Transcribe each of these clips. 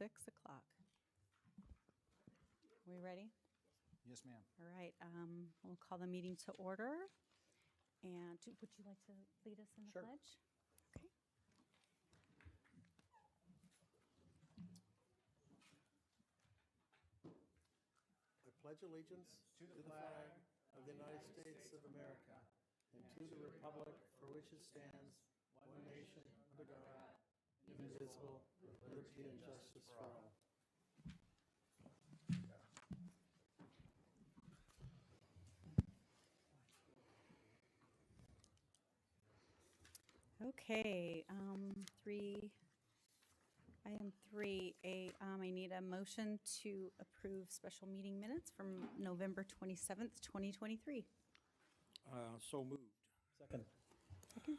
6 o'clock. We ready? Yes, ma'am. All right, we'll call the meeting to order. And would you like to lead us in the Sure. pledge? Okay. I pledge allegiance to the flag of the United States of America and to the republic for which it stands, one nation, under God, indivisible, with liberty and justice for all. Okay, item 3A, I need a motion to approve special meeting minutes from November 27th, 2023. So moved. Second.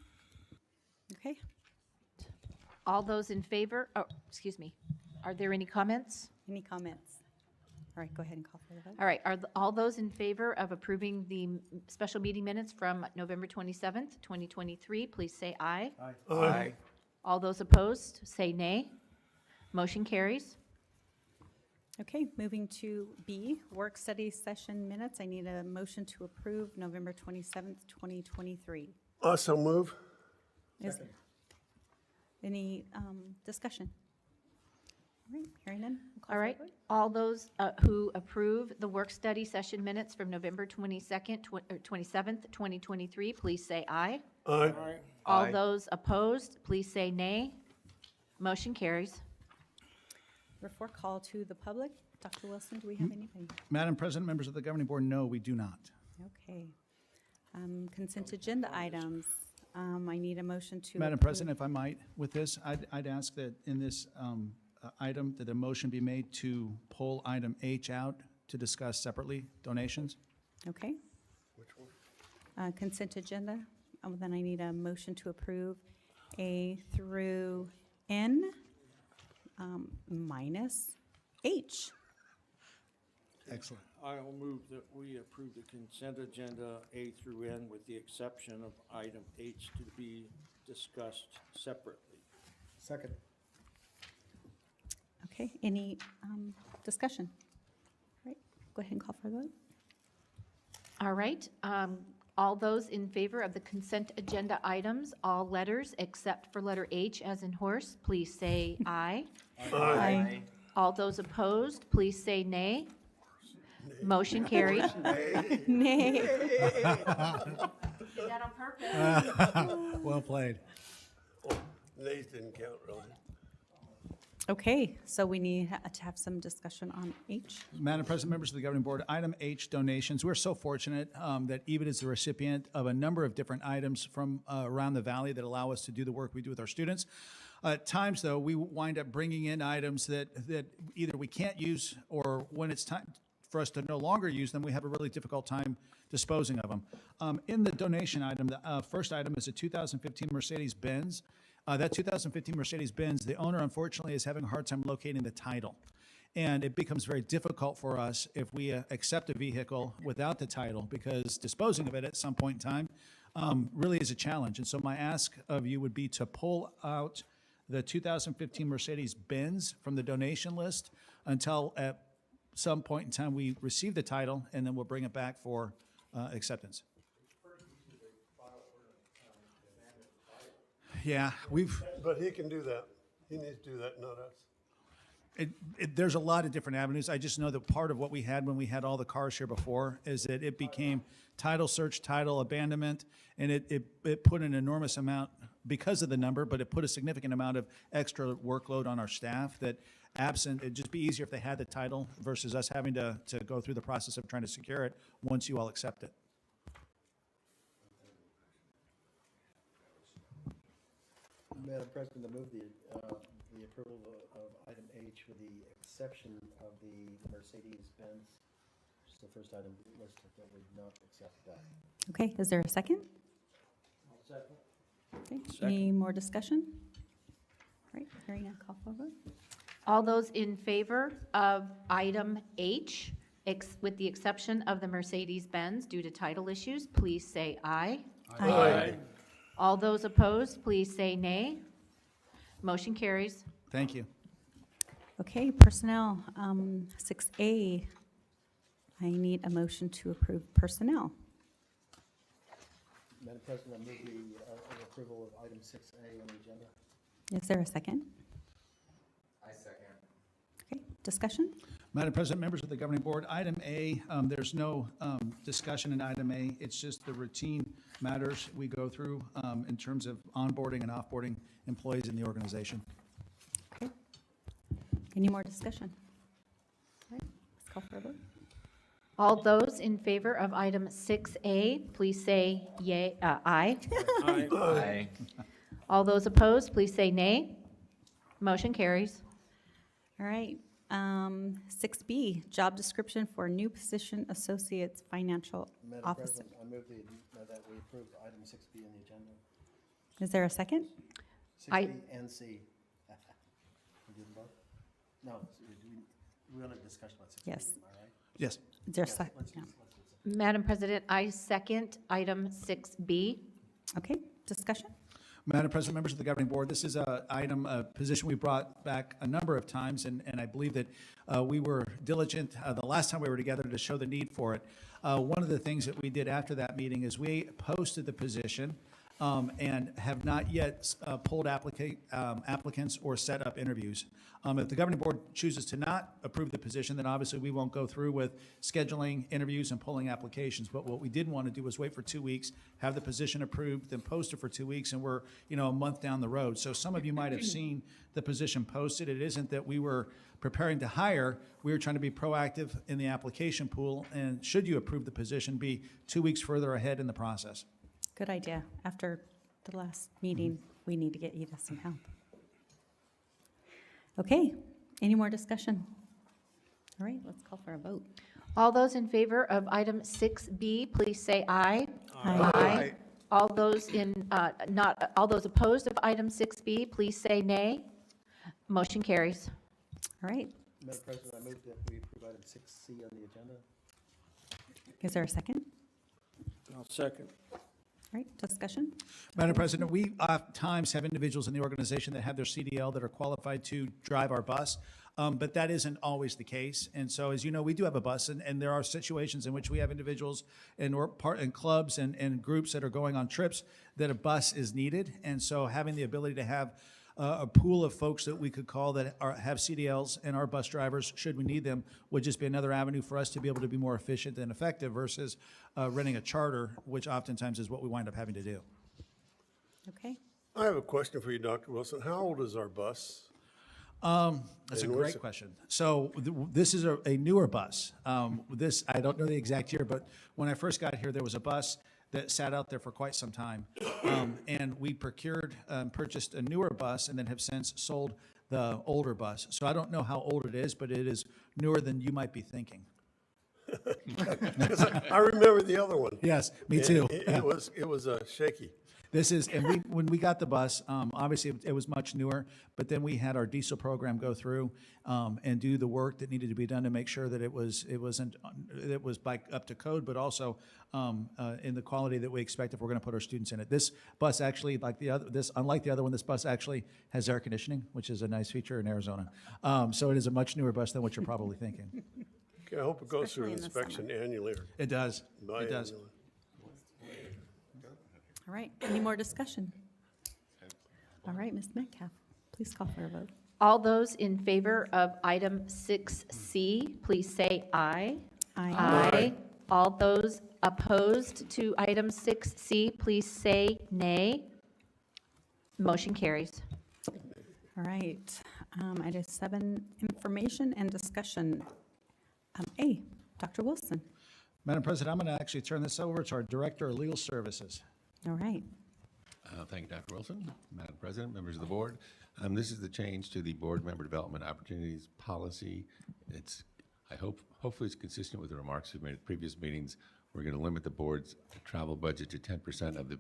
Okay, All those in favor, excuse me, are there any comments? any comments? All right, go ahead and call for the vote. All right, all those in favor of approving the special meeting minutes from November 27th, 2023, please say aye. Aye. All those opposed, say nay. Motion carries. Okay, moving to B, work study session minutes. I need a motion to approve November 27th, 2023. Also move. Is any discussion? All right, hearing none. we'll call All for right, the vote. all those who approve the work study session minutes from November 22nd, 27th, 2023, please say aye. Aye. All those opposed, please say nay. Motion carries. Number 4, call to the public. Dr. Wilson, do we have anybody? Madam President, members of the governing board, no, we do not. Okay. Consent agenda items. I need a motion to. Madam approve- President, if I might, with this, I'd ask that in this item, that a motion be made to pull item H out to discuss separately donations. Okay. Which one? Consent agenda. Then I need a motion to approve A through N minus H. Excellent. I will move that we approve the consent agenda A through N with the exception of item H to be discussed separately. Second. Okay, any discussion? All right, go ahead and call for a vote. All right, all those in favor of the consent agenda items, all letters except for letter H as in horse, please say aye. Aye. All those opposed, please say nay. Motion carried. Nay. Did that on purpose? Well played. Nays didn't count, really. Okay, so we need to have some discussion on H. Madam President, members of the governing board, item H, donations. We're so fortunate that EVIT is the recipient of a number of different items from around the valley that allow us to do the work we do with our students. At times, though, we wind up bringing in items that either we can't use, or when it's time for us to no longer use them, we have a really difficult time disposing of them. In the donation item, the first item is a 2015 Mercedes-Benz. That 2015 Mercedes-Benz, the owner unfortunately is having a hard time locating the title. And it becomes very difficult for us if we accept a vehicle without the title, because disposing of it at some point in time really is a challenge. And so my ask of you would be to pull out the 2015 Mercedes-Benz from the donation list until at some point in time we receive the title, and then we'll bring it back for acceptance. Yeah, But he can do that. He needs to do that, not us. There's a lot of different avenues. I just know that part of what we had when we had all the cars here before is that it became title search, title abandonment, and it put an enormous amount, because of the number, but it put a significant amount of extra workload on our staff that absent, it'd just be easier if they had the title versus us having to go through the process of trying to secure it once you all accept it. Madam President, I move the approval of item H with the exception of the Mercedes-Benz, which is the first item listed, that would not accept that. Okay, is there a second? Okay, any more discussion? All right, hearing none, call for a vote. All those in favor of item H, with the exception of the Mercedes-Benz due to title issues, please say aye. Aye. All those opposed, please say nay. Motion carries. Thank you. Okay, personnel, 6A. I need a motion to approve personnel. Madam President, I move the approval of item 6A on the agenda. Is there a second? I second. Okay, discussion? Madam President, members of the governing board, item A, there's no discussion in item A. It's just the routine matters we go through in terms of onboarding and offboarding employees in the organization. Okay. Any more discussion? All right, let's call for a vote. All those in favor of item 6A, please say yay, aye. Aye. Aye. All those opposed, please say nay. Motion carries. All right, 6B, job description for new position associates financial Madam officer. President, I move that we approve item 6B on the agenda. Is there a second? 6B and C. We do them both? No, we want a discussion about 6B, Yes. am I right? Yes. Is there a Yes, second? let's do- Yeah. let's do 6B. Madam President, I second item 6B. Okay, discussion? Madam President, members of the governing board, this is a position we brought back a number of times, and I believe that we were diligent the last time we were together to show the need for it. One of the things that we did after that meeting is we posted the position and have not yet pulled applicants or set up interviews. If the governing board chooses to not approve the position, then obviously we won't go through with scheduling interviews and pulling applications. But what we did want to do was wait for 2 weeks, have the position approved, then post it for 2 weeks, and we're, a month down the road. So some of you might have seen the position posted. It isn't that we were preparing to hire. We were trying to be proactive in the application pool, and should you approve the position, be 2 weeks further ahead in the process. Good idea. After the last meeting, we need to get Eva some help. Okay, any more discussion? All right, let's call for a vote. All those in favor of item 6B, please say aye. Aye. All those all those opposed of item 6B, please say nay. Motion carries. All right, Madam President, I move that we approve item 6C on the agenda. is there a second? I'll second. All right, discussion? Madam President, we oftentimes have individuals in the organization that have their CDL that are qualified to drive our bus, but that isn't always the case. And so, as you know, we do have a bus, and there are situations in which we have individuals and clubs and groups that are going on trips that a bus is needed. And so having the ability to have a pool of folks that we could call that have CDLs and are bus drivers, should we need them, would just be another avenue for us to be able to be more efficient and effective versus renting a charter, which oftentimes is what we wind up having to do. Okay, I have a question for you, Dr. Wilson. How old is our bus? That's a And what's great it- question. So this is a newer bus. I don't know the exact year, but when I first got here, there was a bus that sat out there for quite some time. And we purchased a newer bus and then have since sold the older bus. So I don't know how old it is, but it is newer than you might be thinking. 'Cause I remember the other one. Yes, me And too. It was shaky. This is, and when we got the bus, obviously it was much newer, but then we had our diesel program go through and do the work that needed to be done to make sure that it was up to code, but also in the quality that we expect if we're going to put our students in it. This bus actually, unlike the other one, this bus actually has air conditioning, which is a nice feature in Arizona. So it is a much newer bus than what you're probably thinking. Okay, I hope it goes through Especially in the inspection annually or It does. It does. biannually. all right, any more discussion? All right, Ms. Metcalf, please call for a vote. All those in favor of item 6C, please say aye. Aye. All those opposed to item 6C, please say nay. Motion carries. All right, item 7, information and discussion. A, Dr. Wilson. Madam President, I'm going to actually turn this over to our Director of Legal Services. All right, Thank you, Dr. Wilson. Madam President, members of the board. This is the change to the board member development opportunities policy. Hopefully it's consistent with the remarks we've made at previous meetings. We're going to limit the board's travel budget to 10% of the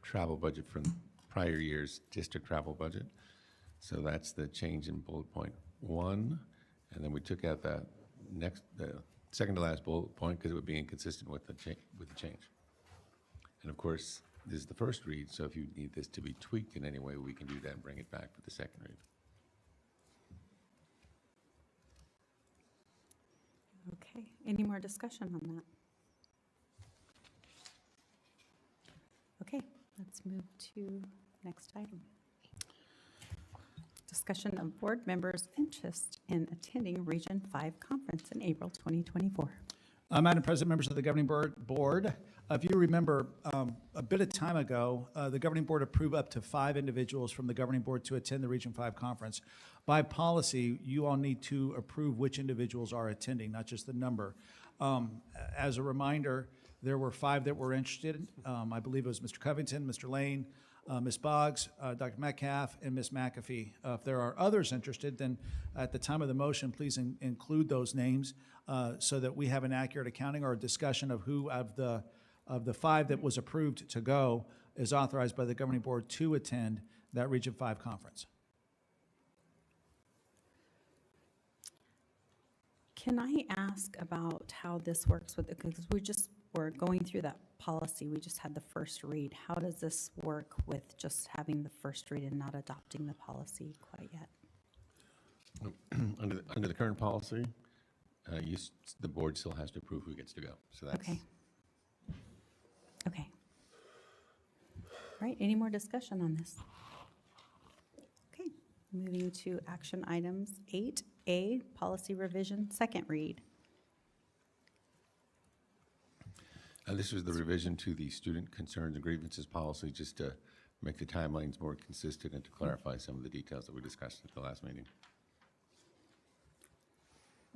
travel budget from prior year's district travel budget. So that's the change in bullet point 1. And then we took out the second to last bullet point because it would be inconsistent with the change. And of course, this is the first read, so if you need this to be tweaked in any way, we can do that and bring it back for the second read. Okay, any more discussion on that? Okay, let's move to next item. Discussion of board members' interest in attending Region 5 conference in April 2024. Madam President, members of the governing board, if you remember, a bit of time ago, the governing board approved up to 5 individuals from the governing board to attend the Region 5 conference. By policy, you all need to approve which individuals are attending, not just the number. As a reminder, there were 5 that were interested. I believe it was Mr. Covington, Mr. Lane, Ms. Boggs, Dr. Metcalf, and Ms. McAfee. If there are others interested, then at the time of the motion, please include those names so that we have an accurate accounting or a discussion of who of the 5 that was approved to go is authorized by the governing board to attend that Region 5 conference. Can I ask about how this works with, because we're going through that policy, we just had the first read. How does this work with just having the first read and not adopting the policy quite yet? Under the current policy, the board still has to approve who gets to go. So that's Okay. Okay. All right, any more discussion on this? Okay, moving to action items 8A, policy revision, second read. This was the revision to the student concerns and grievances policy, just to make the timelines more consistent and to clarify some of the details that we discussed at the last meeting.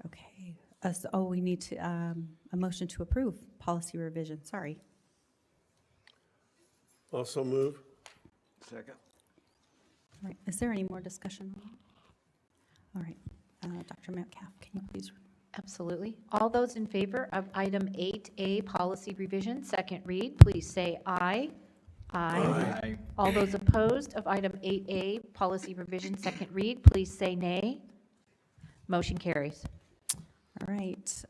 Okay, we need to, a motion to approve policy revision, sorry. Also move. Second. All right, is there any more discussion on that? All right, Dr. Metcalf, can you please? Absolutely. All those in favor of item 8A, policy revision, second read, please say aye. Aye. All those opposed of item 8A, policy revision, second read, please say nay. Motion carries. All right,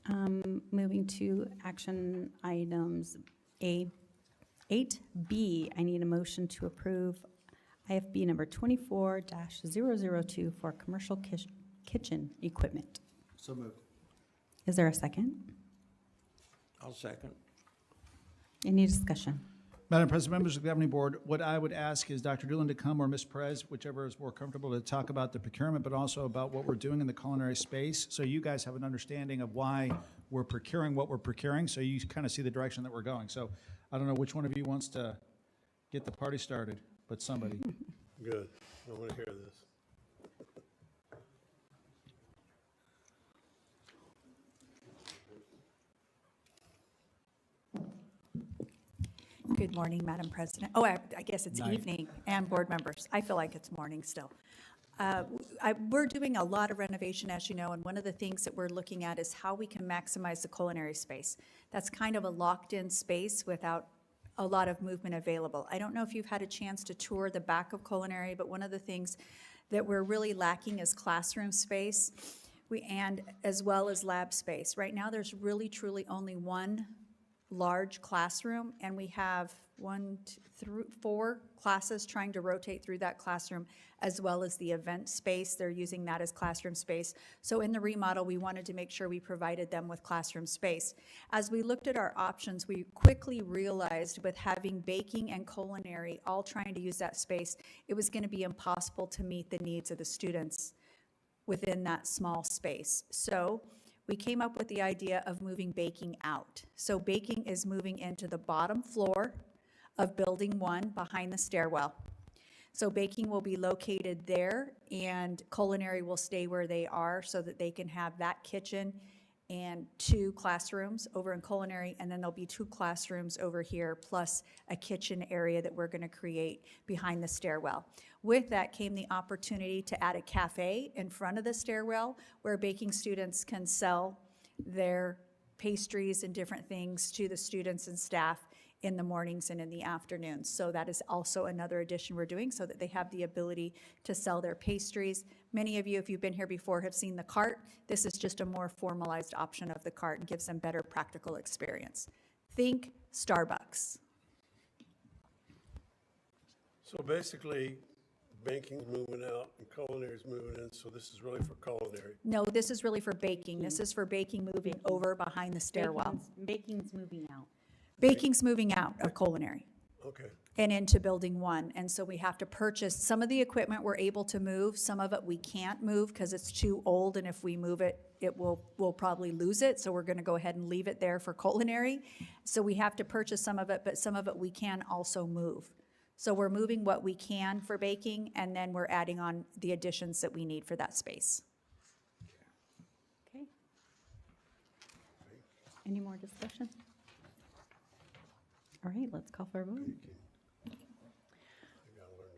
moving to action items 8B, I need a motion to approve IFB number 24-002 for commercial kitchen equipment. So moved. Is there a second? I'll second. Any discussion? Madam President, members of the governing board, what I would ask is Dr. Doolan to come, or Ms. Perez, whichever is more comfortable, to talk about the procurement, but also about what we're doing in the culinary space, so you guys have an understanding of why we're procuring what we're procuring, so you kind of see the direction that we're going. So I don't know which one of you wants to get the party started, but somebody. Good. I want to hear this. Good morning, Madam President. Oh, I guess it's Night. evening, and board members. I feel like it's morning still. We're doing a lot of renovation, as you know, and one of the things that we're looking at is how we can maximize the culinary space. That's kind of a locked-in space without a lot of movement available. I don't know if you've had a chance to tour the back of culinary, but one of the things that we're really lacking is classroom space, and as well as lab space. Right now, there's really, truly only one large classroom, and we have 4 classes trying to rotate through that classroom, as well as the event space. They're using that as classroom space. So in the remodel, we wanted to make sure we provided them with classroom space. As we looked at our options, we quickly realized with having baking and culinary all trying to use that space, it was going to be impossible to meet the needs of the students within that small space. So we came up with the idea of moving baking out. So baking is moving into the bottom floor of Building 1 behind the stairwell. So baking will be located there, and culinary will stay where they are so that they can have that kitchen and 2 classrooms over in culinary, and then there'll be 2 classrooms over here, plus a kitchen area that we're gonna create behind the stairwell. With that came the opportunity to add a cafe in front of the stairwell where baking students can sell their pastries and different things to the students and staff in the mornings and in the afternoons. So that is also another addition we're doing so that they have the ability to sell their pastries. Many of you, if you've been here before, have seen the cart. This is just a more formalized option of the cart and gives them better practical experience. Think Starbucks. So basically, baking's moving out and culinary's moving in, so this is really for culinary. No, this is really for baking. This is for baking moving over behind the stairwell. Baking's moving out. Baking's moving out of culinary Okay. and into building one. And so we have to purchase, some of the equipment we're able to move, some of it we can't move because it's too old, and if we move it, we'll probably lose it. So we're gonna go ahead and leave it there for culinary. So we have to purchase some of it, but some of it we can also move. So we're moving what we can for baking, and then we're adding on the additions that we need for that space. Okay. Any more discussion? All right, let's call for a vote.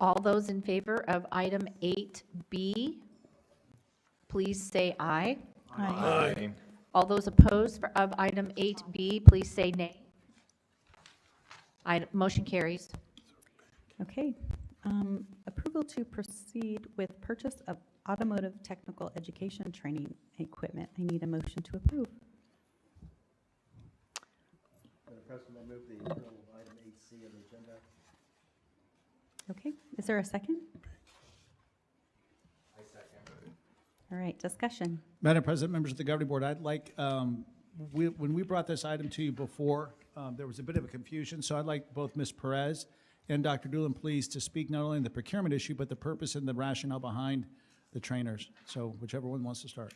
All those in favor of item 8B, please say aye. Aye. All those opposed of item 8B, please say nay. Motion carries. Okay. Approval to proceed with purchase of automotive technical education training equipment. I need a motion to approve. Madam President, I move the approval of item 8C of the agenda. Okay, is there a second? I second. All right, discussion. Madam President, members of the governing board, I'd like, when we brought this item to you before, there was a bit of a confusion, so I'd like both Ms. Perez and Dr. Doolin, please, to speak not only on the procurement issue, but the purpose and the rationale behind the trainers. So whichever one wants to start.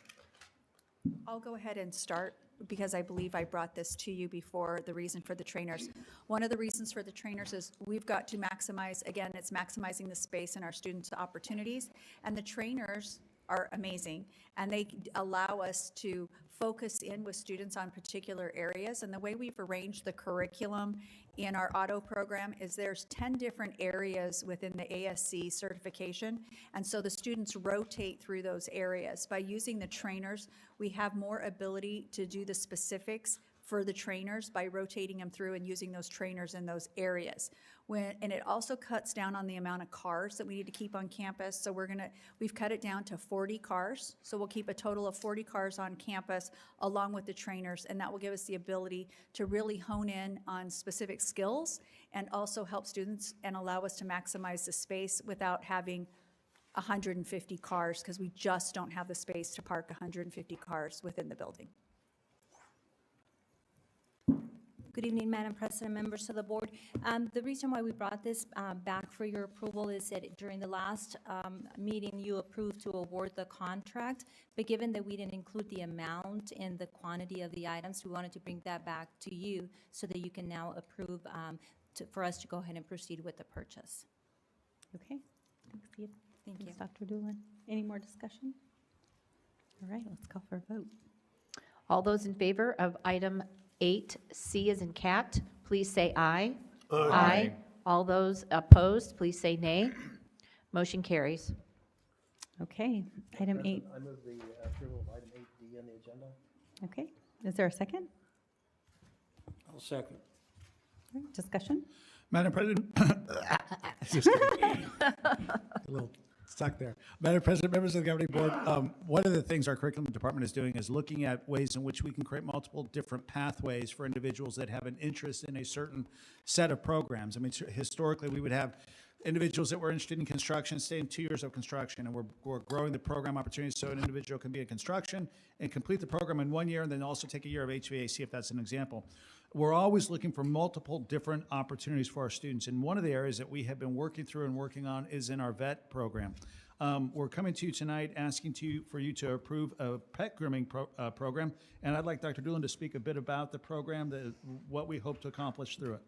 I'll go ahead and start because I believe I brought this to you before, the reason for the trainers. One of the reasons for the trainers is we've got to maximize, again, it's maximizing the space and our students' opportunities. And the trainers are amazing, and they allow us to focus in with students on particular areas. And the way we've arranged the curriculum in our auto program is there's 10 different areas within the ASC certification, and so the students rotate through those areas. By using the trainers, we have more ability to do the specifics for the trainers by rotating them through and using those trainers in those areas. And it also cuts down on the amount of cars that we need to keep on campus. So we've cut it down to 40 cars. So we'll keep a total of 40 cars on campus along with the trainers, and that will give us the ability to really hone in on specific skills and also help students and allow us to maximize the space without having 150 cars, because we just don't have the space to park 150 cars within the building. Good evening, Madam President, members of the board. The reason why we brought this back for your approval is that during the last meeting, you approved to award the contract, but given that we didn't include the amount and the quantity of the items, we wanted to bring that back to you so that you can now approve for us to go ahead and proceed with the purchase. Okay, thanks, Eva. Thank you. Thanks, Dr. Doolin. Any more discussion? All right, let's call for a vote. All those in favor of item 8C as in cat, please say aye. Aye. All those opposed, please say nay. Motion carries. Okay, item 8. I move the approval of item 8D on the agenda. Okay, is there a second? I'll second. All right, discussion? Madam President, just kidding. A little stuck there. Madam President, members of the governing board, one of the things our curriculum department is doing is looking at ways in which we can create multiple different pathways for individuals that have an interest in a certain set of programs. I mean, historically, we would have individuals that were interested in construction stay in 2 years of construction, and we're growing the program opportunities so an individual can be in construction and complete the program in 1 year and then also take a year of HVAC, if that's an example. We're always looking for multiple different opportunities for our students, and one of the areas that we have been working through and working on is in our VET program. We're coming to you tonight asking for you to approve a pet grooming program, and I'd like Dr. Doolin to speak a bit about the program, what we hope to accomplish through it.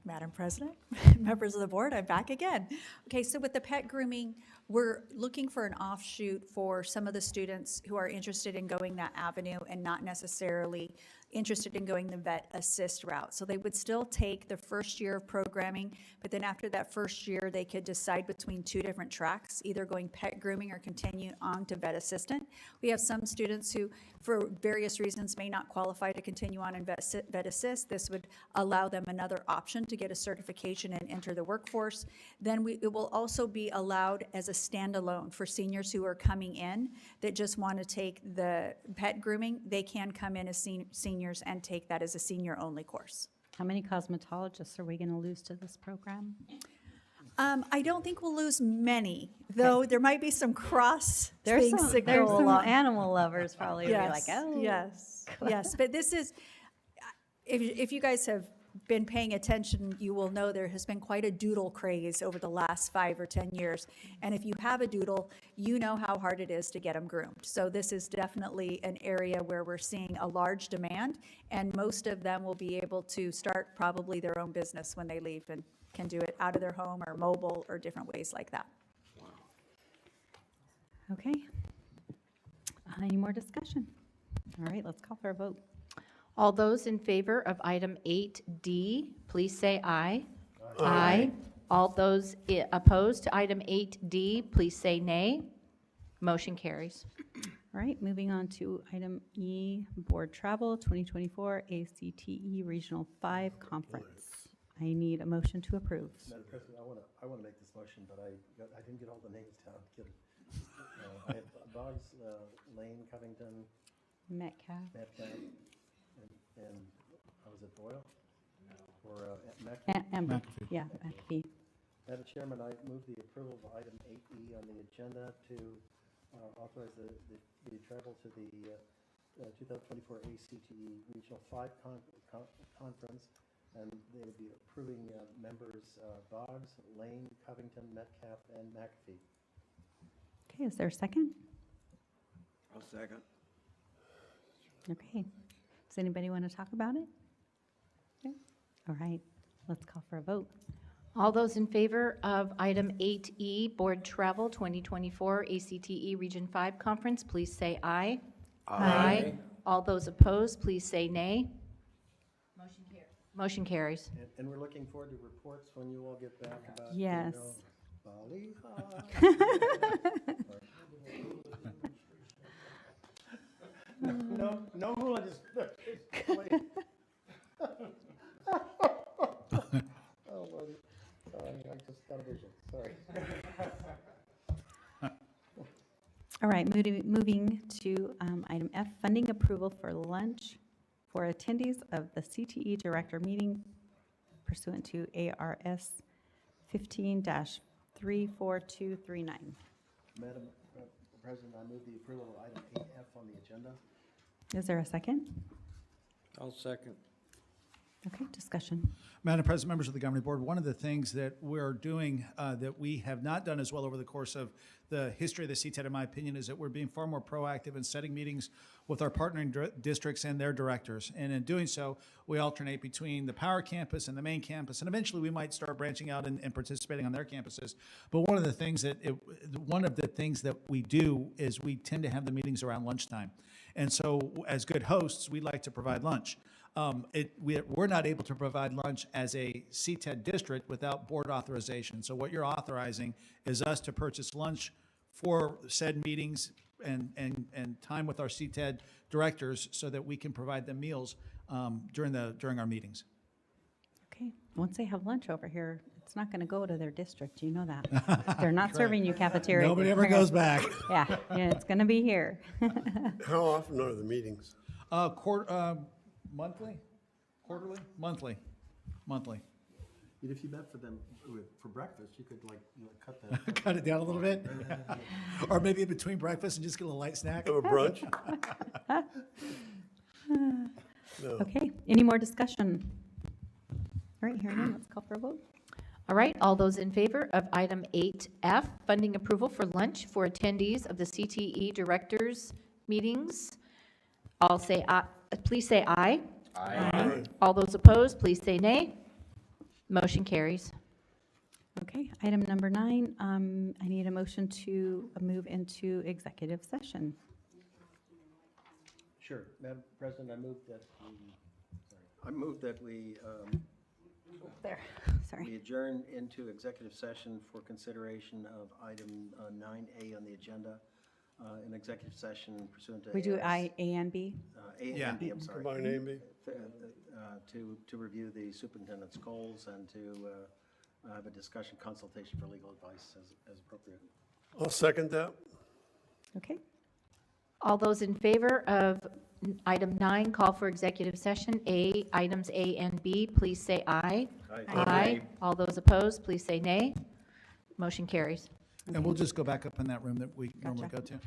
Madam President, members of the board, I'm back again. Okay, so with the pet grooming, we're looking for an offshoot for some of the students who are interested in going that avenue and not necessarily interested in going the vet assist route. So they would still take the first year of programming, but then after that first year, they could decide between 2 different tracks, either going pet grooming or continue on to vet assistant. We have some students who, for various reasons, may not qualify to continue on in vet assist. This would allow them another option to get a certification and enter the workforce. Then it will also be allowed as a standalone for seniors who are coming in that just want to take the pet grooming. They can come in as seniors and take that as a senior-only course. How many cosmetologists are we going to lose to this program? I don't think we'll lose many, though there might be some cross There's things some, that there's go some along. animal lovers probably will be like, Yes, oh. yes, yes. But this is, if you guys have been paying attention, you will know there has been quite a doodle craze over the last 5 or 10 years. And if you have a doodle, you know how hard it is to get them groomed. So this is definitely an area where we're seeing a large demand, and most of them will be able to start probably their own business when they leave and can do it out of their home or mobile or different ways like that. Okay. Any more discussion? All right, let's call for a vote. All those in favor of item 8D, please say aye. Aye. All those opposed to item 8D, please say nay. Motion carries. All right, moving on to item E, Board Travel 2024 ACTE Regional 5 Conference. I need a motion to approve. Madam President, I wanna make this motion, but I didn't get all the names down. Kidding. I have Boggs, Lane, Covington, Metcalf. Metcalf, and was it Boyle? Or McAfee? McAfee. Yeah, McAfee. Madam Chairman, I move the approval of item 8E on the agenda to authorize the travel to the 2024 ACTE Regional 5 Conference, and they would be approving members Boggs, Lane, Covington, Metcalf, and McAfee. Okay, is there a second? I'll second. Okay. Does anybody want to talk about it? Okay. All right, let's call for a vote. All those in favor of item 8E, Board Travel 2024 ACTE Region 5 Conference, please say aye. Aye. All those opposed, please say nay. Motion carries. And we're looking forward to reports when you all get back about. Yes. Bali. No hula, just. Oh, Lord. Sorry, I just got a vision, sorry. All right, moving to item F, funding approval for lunch for attendees of the CTE Director Meeting pursuant to ARS 15-34239. Madam President, I move the approval of item 8F on the agenda. Is there a second? I'll second. Okay, discussion. Madam President, members of the Governing Board, one of the things that we're doing that we have not done as well over the course of the history of the CTED, in my opinion, is that we're being far more proactive in setting meetings with our partnering districts and their directors. And in doing so, we alternate between the Power Campus and the main campus, and eventually we might start branching out and participating on their campuses. But one of the things that we do is we tend to have the meetings around lunchtime. And so as good hosts, we like to provide lunch. We're not able to provide lunch as a CTED district without board authorization. So what you're authorizing is us to purchase lunch for said meetings and time with our CTED directors so that we can provide them meals during our meetings. Okay, once they have lunch over here, it's not going to go to their district, you know that. They're not serving you cafeteria. Nobody ever goes back. Yeah, it's going to be here. How often are the meetings? Monthly? Quarterly? Monthly. If you met for them for breakfast, you could cut the. Cut it down a little bit? Or maybe in between breakfast and just get a light snack? Have a brunch? No. Okay, any more discussion? All right, hearing none, let's call for a vote. All right, all those in favor of item 8F, funding approval for lunch for attendees of the CTE Directors Meetings, please say aye. Aye. All those opposed, please say nay. Motion carries. Okay, item number 9, I need a motion to move into executive session. Sure, Madam President, I move that we There, sorry. we adjourn into executive session for consideration of item 9A on the agenda, an executive session pursuant to. We do ARS, A and B? A Yeah. and B, I'm sorry. Combine A and B? To review the superintendent's goals and to have a discussion consultation for legal advice as appropriate. I'll second that. Okay, All those in favor of item 9, call for executive session, items A and B, please say aye. Aye. Aye. All those opposed, please say nay. Motion carries. And we'll just go back up in that room that we normally Gotcha. go to.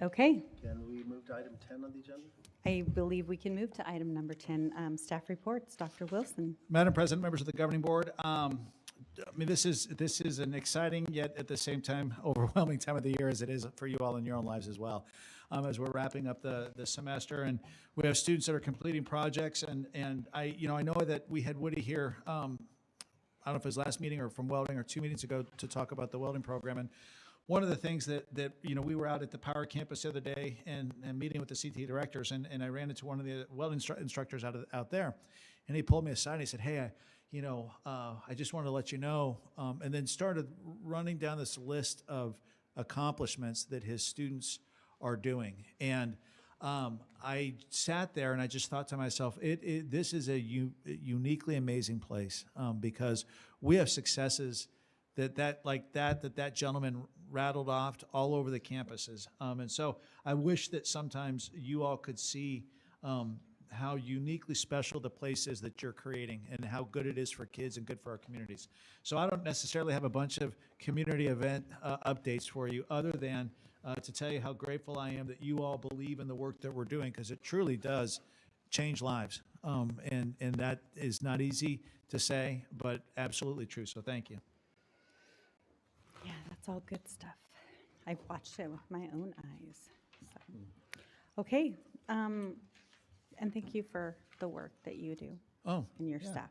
Okay, Can we move to item 10 on the agenda? I believe we can move to item number 10, staff reports. Dr. Wilson. Madam President, members of the governing board, I mean, this is an exciting yet at the same time overwhelming time of the year as it is for you all in your own lives as well. As we're wrapping up the semester, and we have students that are completing projects, and I know that we had Woody here, I don't know if it was last meeting or from welding or 2 meetings ago to talk about the welding program. And one of the things that we were out at the Power Campus the other day and meeting with the CT directors, and I ran into one of the welding instructors out there, and he pulled me aside and he said, hey, I just wanted to let you know, and then started running down this list of accomplishments that his students are doing. And I sat there and I just thought to myself, this is a uniquely amazing place, because we have successes that gentleman rattled off all over the campuses. And so I wish that sometimes you all could see how uniquely special the place is that you're creating and how good it is for kids and good for our communities. So I don't necessarily have a bunch of community event updates for you other than to tell you how grateful I am that you all believe in the work that we're doing, because it truly does change lives. And that is not easy to say, but absolutely true. So thank you. Yeah, that's all good stuff. I've watched it with my own eyes. So. Okay, and thank you for the work that you do Oh, and your yeah. staff.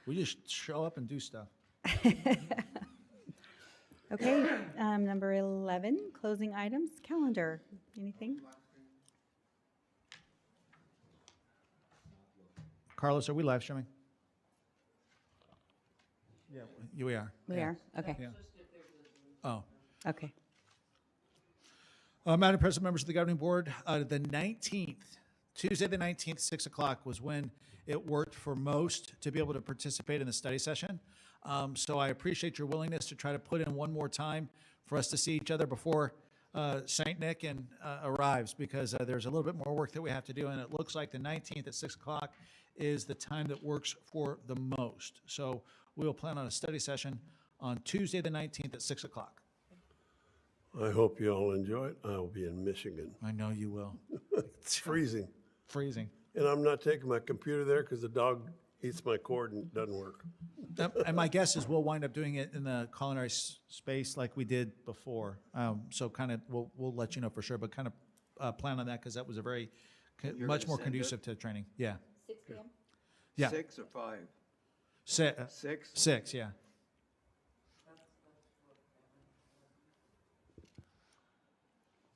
We just show up and do stuff. Okay, number 11, closing items, calendar. Anything? Carlos, are we live streaming? Yeah, we are. We Yeah. are, okay, Yeah. Oh. okay. Madam President, members of the governing board, the 19th, Tuesday the 19th, 6 o'clock was when it worked for most to be able to participate in the study session. So I appreciate your willingness to try to put in one more time for us to see each other before St. Nick arrives, because there's a little bit more work that we have to do, and it looks like the 19th at 6 o'clock is the time that works for the most. So we'll plan on a study session on Tuesday the 19th at 6 o'clock. I hope you all enjoy it. I'll be in Michigan. I know you will. It's freezing. Freezing. And I'm not taking my computer there because the dog eats my cord and it doesn't work. And my guess is we'll wind up doing it in the culinary space like we did before. So kind of, we'll let you know for sure, but kind of plan on that, because that was a very, much more conducive to training. Yeah. 6 p.m.? Yeah. 6 or 5? 6? 6, yeah.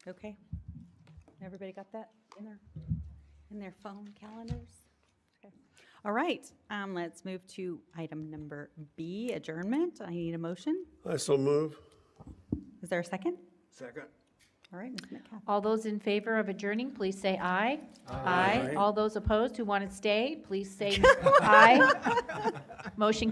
Okay. Everybody got that in their phone calendars? Okay. All right, let's move to item number B, adjournment. I need a motion. I so move. Is there a second? Second? All right, Ms. Metcalf. All those in favor of adjourning, please say aye. Aye. All those opposed who want to stay, please say aye. Motion